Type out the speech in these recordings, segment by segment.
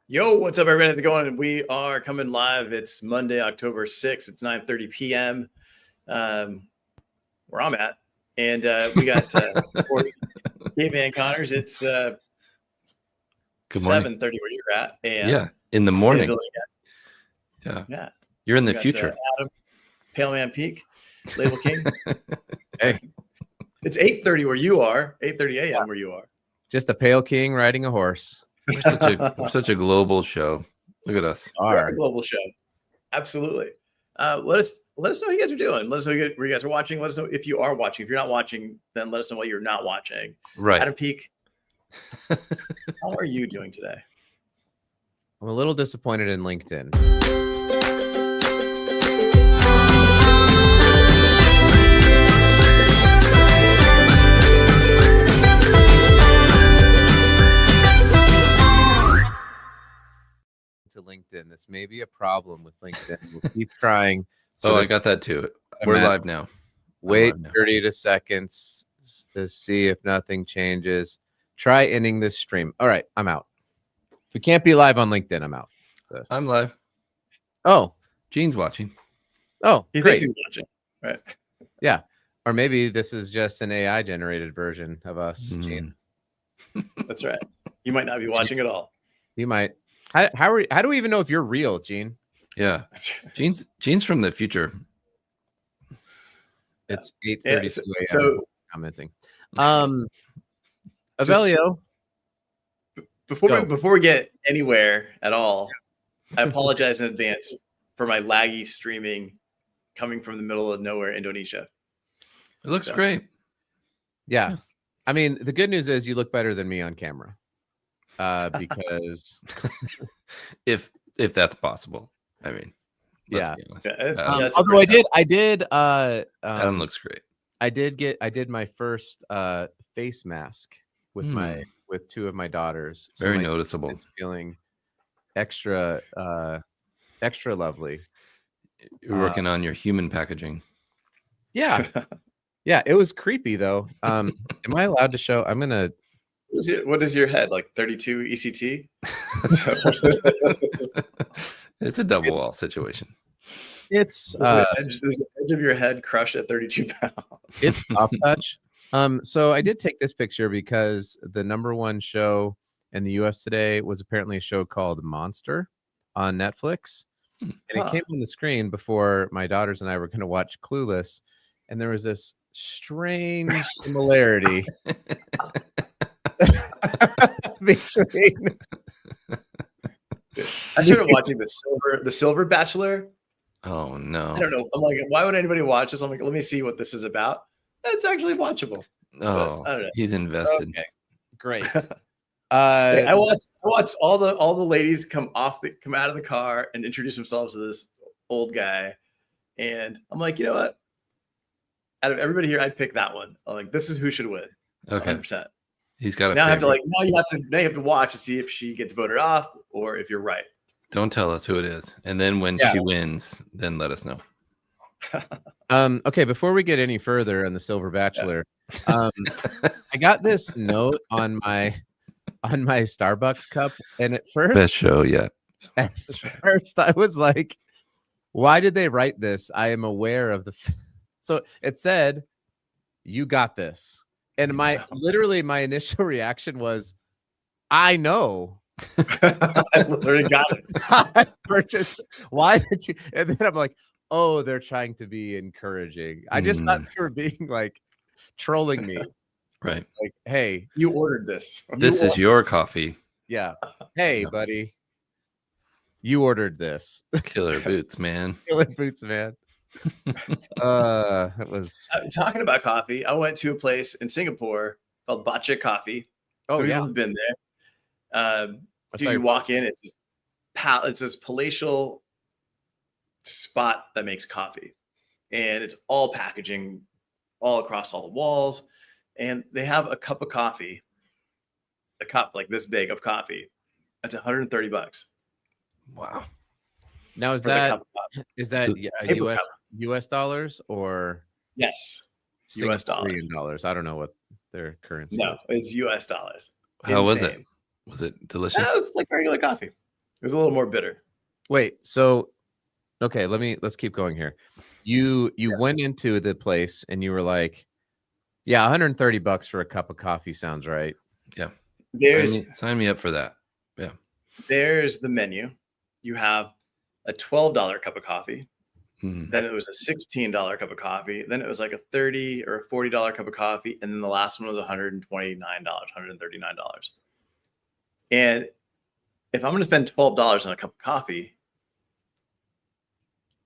Yo, what's up, everybody? How's it going? We are coming live. It's Monday, October 6th. It's 9:30 p.m. Where I'm at. And we got Corey, Caveman Connors. It's Good morning. 7:30 where you're at. Yeah, in the morning. Yeah. You're in We the got, future. Adam, Pale Man Peak, Label King. Hey, It's 8:30 where you are, 8:30 a.m. where you are. just a pale king riding a horse. We're such a global show. Look at us. We're a global show. Absolutely. Let us know how you guys are doing. Let us know where you guys are watching. Let us know if you are watching. If you're not watching, then let us know why you're not watching. Right. Adam Peak, how are you doing today? I'm a little disappointed in LinkedIn. To LinkedIn. This may be a problem with LinkedIn. We'll keep trying. So I got that too. We're live now. Wait 30 seconds to see if nothing changes. Try ending this stream. All right, I'm out. If we can't be live on LinkedIn, I'm out. So I'm live. Oh, Gene's watching. Oh, he great. thinks he's watching, right? Yeah. Or maybe this is just an AI generated version of us, Gene. That's right. You might not be watching at all. You might. How do we even know if you're real, Gene? Yeah. Gene's from the future. It's 8:32 a.m. So commenting. Avelio. Before we get anywhere at all, I apologize in advance for my laggy streaming coming from the middle of nowhere, Indonesia. It looks great. Yeah. I mean, the good news is you look better than me on camera. Because if that's possible. I mean, yeah. Although I did Adam looks great. I did my first face mask with two of my daughters. So very noticeable. It's feeling extra lovely. You're working on your human packaging. Yeah. Yeah, it was creepy though. Am I allowed to show? I'm gonna. What is your head, like 32 ECT? It's a double wall situation. It's the edge of your head crushed at 32 pounds. It's soft touch. So I did take this picture because the #1 show in the US today was apparently a show called Monster on Netflix. And it came on the screen before my daughters and I were going to watch Clueless. And there was this strange similarity between. I started watching the Silver Bachelor. Oh no! I don't know. I'm like, why would anybody watch this? I'm like, let me see what this is about. It's actually watchable. Oh, I don't know. He's invested. Okay. Great. I watched all the ladies come out of the car and introduce themselves to this old guy, and I'm like, you know what? Out of everybody here, I'd pick that one. I'm like, this is who should win. Okay. 100%. He's got a now. favorite. Now you have to watch to see if she gets voted off or if you're right. Don't tell us who it is, and then when she wins, then let us know. Okay, before we get any further on the Silver Bachelor, I got this note on my Starbucks cup, and at first, best show yet. At first, I was like, "Why did they write this?" I am aware of the. So it said, "You got this," and my initial reaction was, "I know." I literally got it. I purchased. Why did you? And then I'm like, oh, they're trying to be encouraging. I just thought they were being like trolling me. Right. Like, hey, you ordered this. This is your coffee. Yeah. Hey, buddy. You ordered this. Killer boots, man. Killer boots, man. It was talking about coffee. I went to a place in Singapore called Bacha Coffee. Oh, so yeah. I've been there. You walk in, it's this palatial spot that makes coffee, and it's all packaging all across all the walls, and they have a cup of coffee, a cup like this big of coffee. That's $130. Wow. Now is that US dollars or yes, US dollars? I don't know what their currency is. No, it's US dollars. How was it? Was it delicious? Yeah, it was like regular coffee. was a little more bitter. Wait, so okay, let's keep going here. You went into the place and you were like, yeah, $130 for a cup of coffee sounds right. Yeah. There's sign me up for that. Yeah. There's the menu. You have a $12 cup of coffee. Mhm. Then it was a $16 cup of coffee. Then it was like a $30 or a $40 cup of coffee. And then the last one was $129, $139. And if I'm going to spend $12 on a cup of coffee,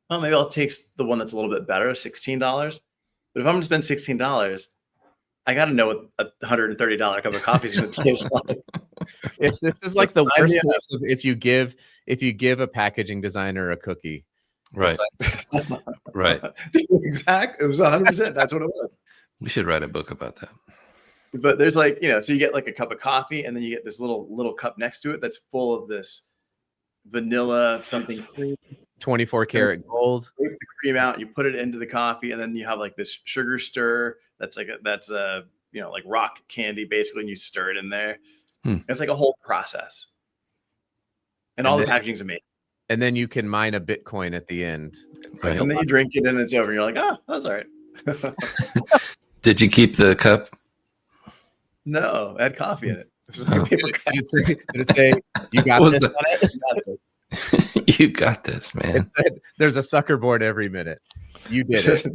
well, maybe I'll take the one that's a little bit better, $16. But if I'm going to spend $16, I got to know what a $130 cup of coffee is going to taste like. If this is like the worst case of if you give a packaging designer a cookie. Right. Like, right. Exactly. It was 100%. That's what it was. We should write a book about that. But there's like, so you get like a cup of coffee and then you get this little cup next to it that's full of this vanilla something cream. 24 karat gold. You take the cream out, you put it into the coffee, and then you have like this sugar stir that's like like rock candy basically, and you stir it in there. It's like a whole process. And all the packaging's amazing. And then you can mine a Bitcoin at the end. Right. And then you drink it and it's over. And you're like, oh, that's all right. Did you keep the cup? No, I had coffee in it. Did it say you got this on it? You got this, man. It said there's a sucker board every minute. You did it.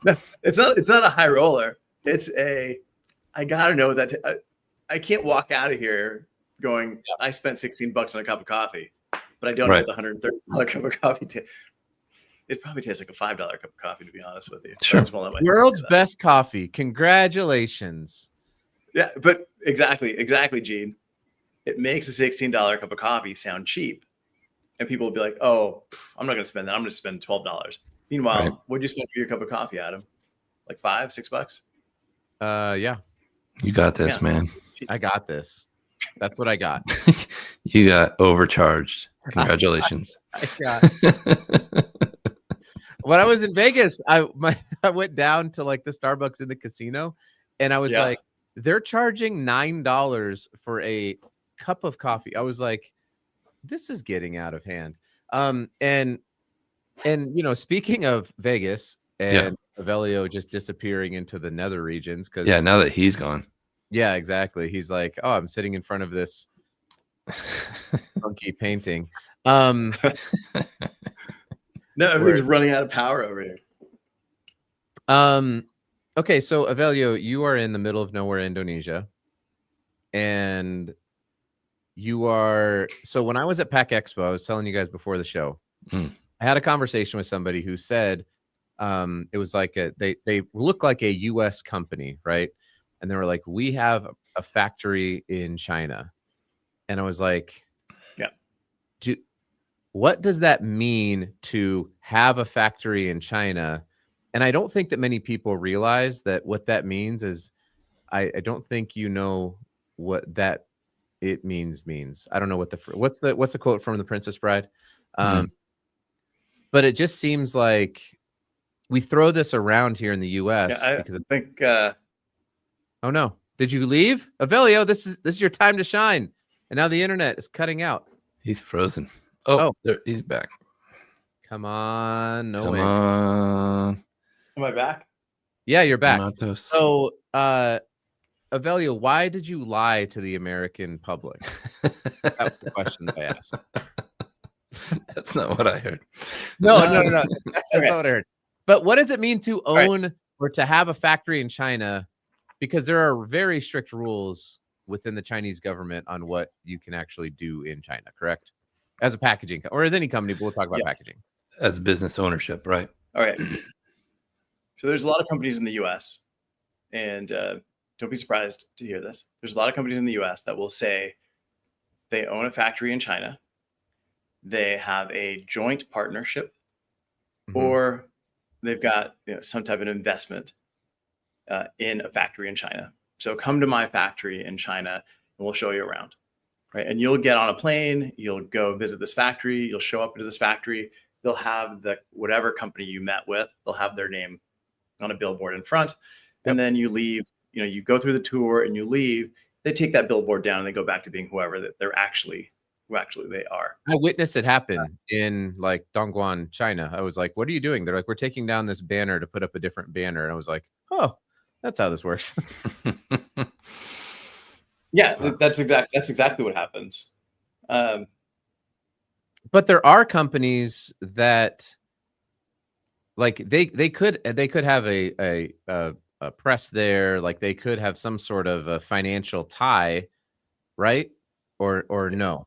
No, it's not a high roller. I gotta know that I can't walk out of here going, I spent $16 on a cup of coffee, but I don't know what the $130 cup of coffee tastes. It probably tastes like a $5 cup of coffee, to be honest with you. Sure. World's best coffee. Congratulations. Yeah, but exactly, Gene. It makes a $16 cup of coffee sound cheap. And people will be like, oh, I'm not going to spend that. I'm going to spend $12. Meanwhile, what'd you spend for your cup of coffee, Adam? Like $5-6? Yeah. You got this, man. I got this. That's what I got. You got overcharged. Congratulations. I got. When I was in Vegas, I went down to like the Starbucks in the casino, and I was like, they're charging $9 for a cup of coffee. I was like, this is getting out of hand. And speaking of Vegas and Avelio just disappearing into the nether regions, because now that he's gone. Yeah, exactly. He's like, oh, I'm sitting in front of this funky painting. No, everything's running out of power over here. Okay, so Avelio, you are in the middle of nowhere, Indonesia, and so when I was at Pack Expo, I was telling you guys before the show, I had a conversation with somebody who said it was like they look like a US company, right? And they were like, we have a factory in China. And I was like, what does that mean to have a factory in China? And I don't think that many people realize that what that means is, I don't think you know what that it means. I don't know what what's the quote from The Princess Bride? But it just seems like we throw this around here in the US because I think oh no. Did you leave? Avelio, this is your time to shine. And now the internet is cutting out. He's frozen. Oh. There, he's back. Come on. No way. Come on. Am I back? Yeah, you're back. Matos. So Avelio, why did you lie to the American public? That was the question that I asked. That's not what I heard. No. That's not what I heard. But what does it mean to own or to have a factory in China? Because there are very strict rules within the Chinese government on what you can actually do in China, correct? As a packaging or as any company, but we'll talk about packaging. As business ownership, right? All right. So there's a lot of companies in the US, and don't be surprised to hear this. There's a lot of companies in the US that will say they own a factory in China, they have a joint partnership, or they've got some type of investment in a factory in China. So come to my factory in China and we'll show you around, right? And you'll get on a plane, you'll go visit this factory, you'll show up into this factory, they'll have whatever company you met with, they'll have their name on a billboard in front. And then you leave, you go through the tour and you leave, they take that billboard down and they go back to being whoever that they're actually who actually they are. I witnessed it happen in like Dongguan, China. I was like, "What are you doing?" They're like, "We're taking down this banner to put up a different banner." And I was like, "Oh, that's how this works." Yeah, that's exactly what happens. But there are companies that like they could have a press there, like they could have some sort of a financial tie, right? Or no?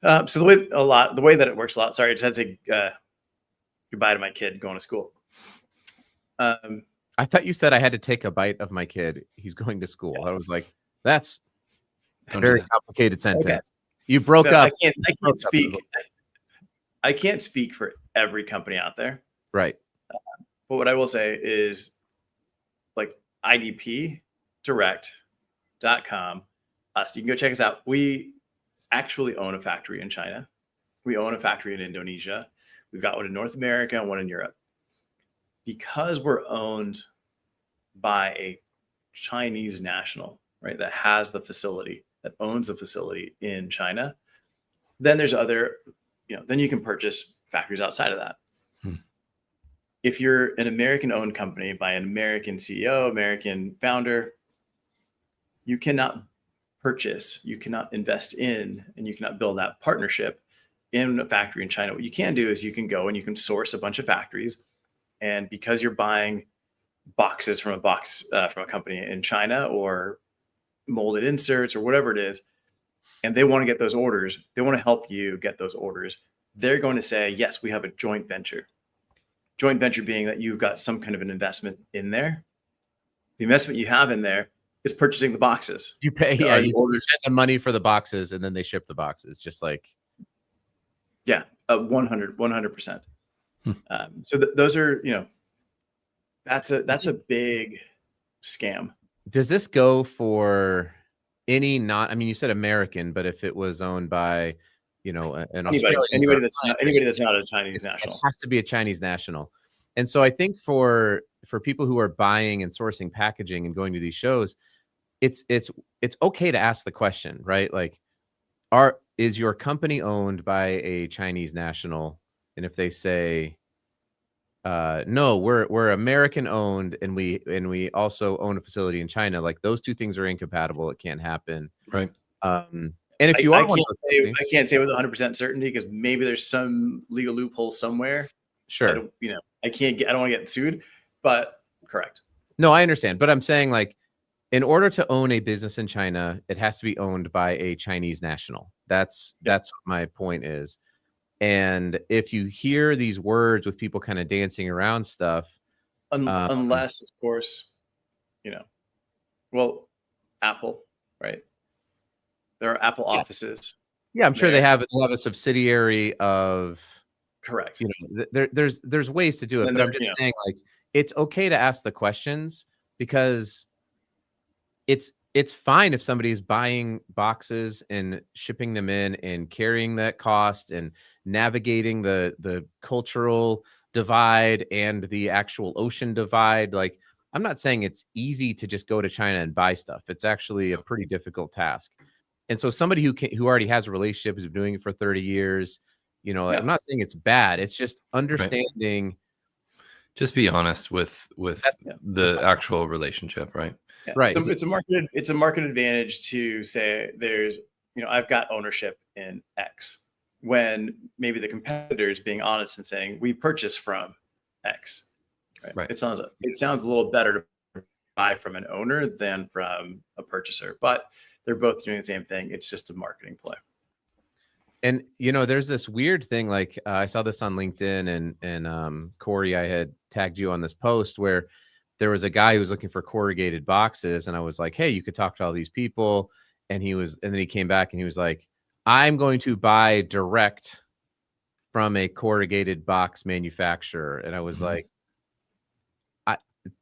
So the way that it works a lot. Sorry, I just had to say goodbye to my kid going to school. I thought you said I had to take a bite of my kid. He's going to school. Yes. I was like, that's a Don't very do that. complicated sentence. Okay. You broke So up. I can't speak for every company out there. Right. But what I will say is like idpdirect.com. So you can go check us out. We actually own a factory in China. We own a factory in Indonesia. We've got one in North America and one in Europe. Because we're owned by a Chinese national, right, that has the facility, that owns the facility in China, then there's other, then you can purchase factories outside of that. If you're an American-owned company by an American CEO, American founder, you cannot purchase, you cannot invest in, and you cannot build that partnership in a factory in China. What you can do is you can go and you can source a bunch of factories, and because you're buying boxes from a company in China or molded inserts or whatever it is, and they want to get those orders, they want to help you get those orders. They're going to say, yes, we have a joint venture. Joint venture being that you've got some kind of an investment in there. The investment you have in there is purchasing the boxes. You pay, yeah, you send the money for the boxes and then they ship the boxes, just like. Yeah, 100%. So those are, that's a big scam. Does this go for any I mean, you said American, but if it was owned by, an Australian, anybody that's not a Chinese national, it has to be a Chinese national. And so I think for people who are buying and sourcing packaging and going to these shows, it's okay to ask the question, right? Like, is your company owned by a Chinese national? And if they say, no, we're American owned, and we also own a facility in China, like those two things are incompatible. It can't happen. Right. And if you are I can't say with 100% certainty because maybe there's some legal loophole somewhere. Sure. I don't want to get sued, but correct. No, I understand. But I'm saying, like, in order to own a business in China, it has to be owned by a Chinese national. That's what my point is. And if you hear these words with people kind of dancing around stuff, unless, of course, Apple, right? There are Apple offices. Yeah, I'm sure they have a subsidiary of. Correct. There's ways to do it, but I'm just saying, like, it's okay to ask the questions because it's fine if somebody is buying boxes and shipping them in and carrying that cost and navigating the cultural divide and the actual ocean divide. Like, I'm not saying it's easy to just go to China and buy stuff. It's actually a pretty difficult task. And so somebody who already has a relationship, who's been doing it for 30 years, I'm not saying it's bad. It's just understanding. Right. Just be honest with the actual relationship, right? Yeah. Right. So it's a market advantage to say there's, I've got ownership in X, when maybe the competitor is being honest and saying we purchase from X. Right. It sounds a little better to buy from an owner than from a purchaser, but they're both doing the same thing. It's just a marketing play. And there's this weird thing. Like, I saw this on LinkedIn, and Corey, I had tagged you on this post where there was a guy who was looking for corrugated boxes, and I was like, hey, you could talk to all these people. And then he came back and he was like, I'm going to buy direct from a corrugated box manufacturer. And I was like,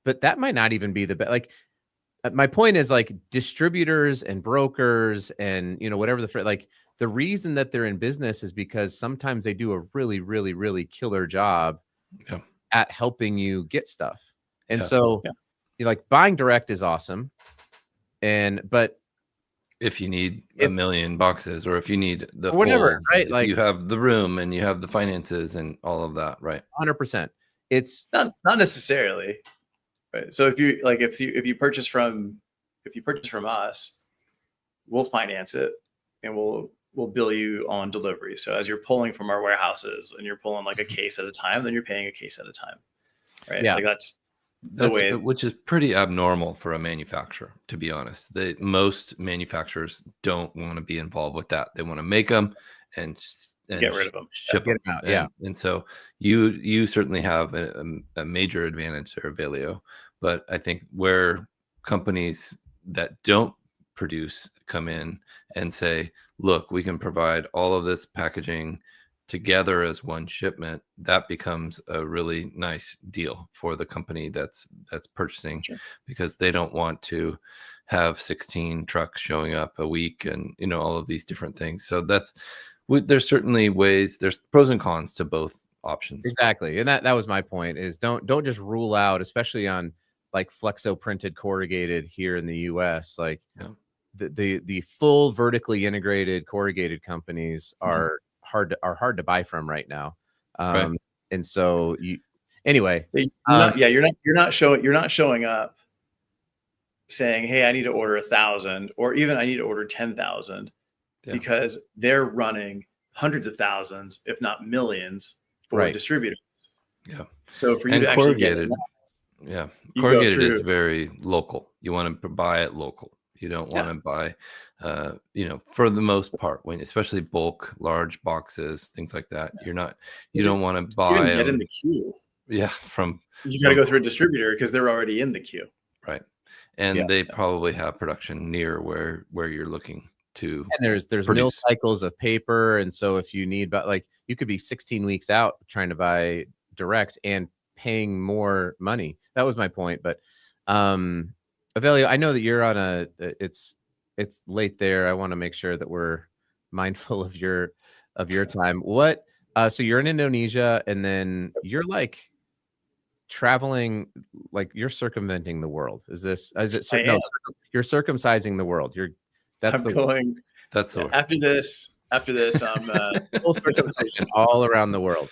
but that might not even be the best. Like, my point is, like, distributors and brokers and, whatever the reason that they're in business is because sometimes they do a really, really, really killer job at helping you get stuff. And so you're like, buying direct is awesome. But if you need a million boxes, or if you need the whatever, full, right? if Like you have the room and you have the finances and all of that, right? 100%. It's not necessarily, right? So if you purchase from us, we'll finance it and we'll bill you on delivery. So as you're pulling from our warehouses and you're pulling like a case at a time, then you're paying a case at a time, right? Yeah. Like that's the way, which is pretty abnormal for a manufacturer, to be honest. Most manufacturers don't want to be involved with that. They want to make them and get rid of them, ship them out. And so you certainly have a major advantage there, Velio. But I think where companies that don't produce come in and say, look, we can provide all of this packaging together as one shipment, that becomes a really nice deal for the company that's purchasing. Sure. Because they don't want to have 16 trucks showing up a week and all of these different things. So there's certainly ways, there's pros and cons to both options. Exactly. And that was my point, is don't just rule out, especially on like flexo printed corrugated here in the US, like the full vertically integrated corrugated companies are hard to buy from right now. Right. And so anyway, you're not showing up saying, hey, I need to order 1,000, or even I need to order 10,000, because they're running hundreds of thousands, if not millions, for distributors. Yeah. So for you to actually get it, corrugated is very local. You want to buy it local. You don't want to buy, for the most part, especially bulk, large boxes, things like that. You don't want to buy. Get in the queue. Yeah, you got to go through a distributor because they're already in the queue. Right, and they probably have production near where you're looking to. And there's mill cycles of paper, and so if you need, but like you could be 16 weeks out trying to buy direct and paying more money. That was my point, but Avelio, I know that you're on it's late there. I want to make sure that we're mindful of your time. What so you're in Indonesia, and then you're like traveling, like you're circumventing the world. You're circumcising the world. After this I'm full circumcision all around the world.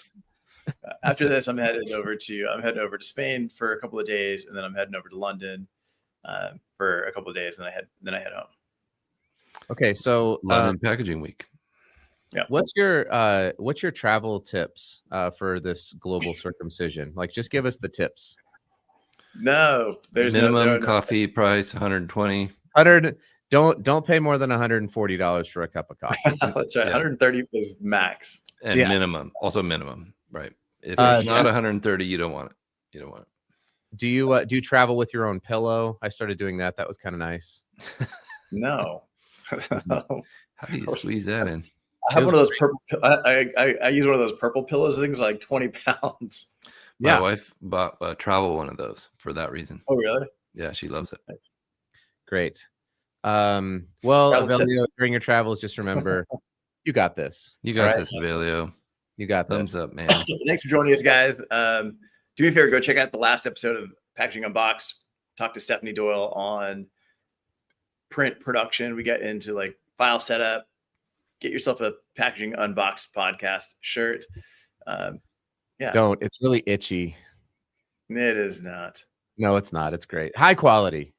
After this, I'm heading over to Spain for a couple of days, and then I'm heading over to London for a couple of days, and then I head home. Okay, so London Packaging Week. Yeah. What's your travel tips for this global circumcision? Like, just give us the tips. No, there's minimum coffee price $120. Don't pay more than $140 for a cup of coffee. That's right. 130 is max. And minimum, right? If it's not 130, you don't want it. You don't want it. Do you travel with your own pillow? I started doing that. That was kind of nice. No. How do you squeeze that in? I have one of those purple. I use one of those purple pillows. Things like 20 pounds. My wife bought a travel one of those for that reason. Oh, really? Yeah, she loves it. Great. Well, Avelio, during your travels, just remember, you got this. You got this, Avelio. You got this. Thumbs up, man. Thanks for joining us, guys. Do me a favor, go check out the last episode of Packaging Unboxed. Talk to Stephanie Doyle on print production. We get into like file setup. Get yourself a Packaging Unboxed podcast shirt. Don't. It's really itchy. It is not. No, it's not. It's great. High quality.